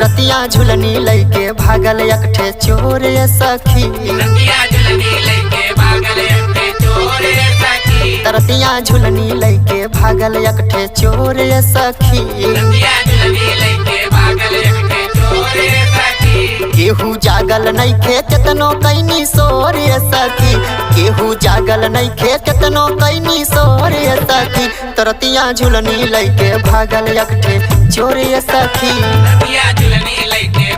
रतिया झुलनी लैके भागल एकठे चोर सखी। रतिया झुलनी लैके भागल एकठे चोर सखी। रतिया झुलनी लैके भागल एकठे चोर सखी। रतिया झुलनी लैके भागल एकठे चोर सखी। केहू जागल नइखे केतनो कैनी सोर सखी। केहू जागल नइखे केतनो कैनी सोर सखी। रतिया झुलनी लैके भागल एकठे चोर सखी। रतिया झुलनी लैके